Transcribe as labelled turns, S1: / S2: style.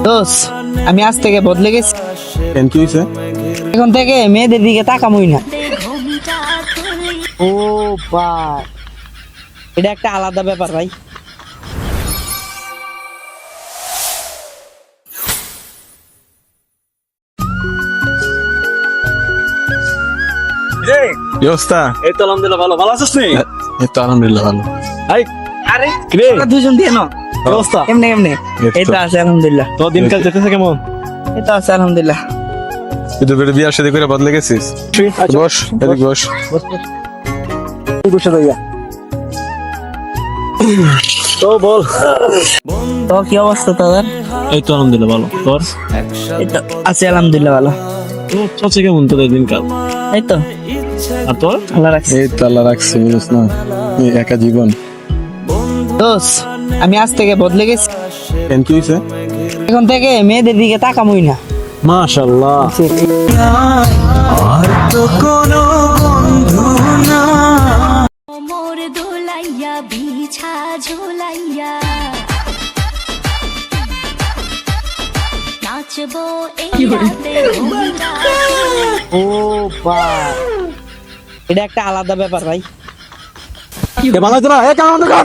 S1: দোস্ত, আমি আজ থেকে বদলে গেছি।
S2: কেন কি হয়েছে?
S1: এখন থেকে মেয়েদের দিকে তাকামই না। ও ভাই, এটা একটা আলাদা ব্যাপার ভাই।
S2: কি অবস্থা?
S3: এই তো আলহামদুলিল্লাহ ভালো। ভালো আছিস নি?
S2: এই তো আলহামদুলিল্লাহ ভালো।
S3: আই
S1: আরে
S3: কিরে
S1: তোরা দুজন দিয়ে নাও।
S3: কি অবস্থা?
S1: কেমনে কেমনে?
S2: এই তো।
S1: এই তো আছে আলহামদুলিল্লাহ।
S3: তোর দিনকাল যেতেছে কেমন?
S1: এই তো আছে আলহামদুলিল্লাহ।
S2: তুই তো বেটা বিয়ার সাথে করে বদলে গেছিস। বস, এদিক বস।
S3: বসে রইয়া। তো বল।
S1: তো কি অবস্থা তোদের?
S3: এই তো আলহামদুলিল্লাহ ভালো। তোর?
S1: এই তো আছে আলহামদুলিল্লাহ ভালো।
S3: তোর চলছে কেমন তোদের দিনকাল?
S1: এই তো
S3: আর তোর?
S1: আল্লাহ রাখছে।
S2: এই তো আল্লাহ রাখছে, বুঝছ না? এই একা জীবন।
S1: দোস্ত, আমি আজ থেকে বদলে গেছি।
S2: কেন কি হয়েছে?
S1: এখন থেকে মেয়েদের দিকে তাকামই না।
S3: মাশাআল্লাহ।
S4: মোর দোলাইয়া বিছা ঝুলাইয়া নাচবো এই রাতে ঘুমটা
S1: ও ভাই, এটা একটা আলাদা ব্যাপার ভাই।
S3: কে বানাইছে না? এ কাম কর।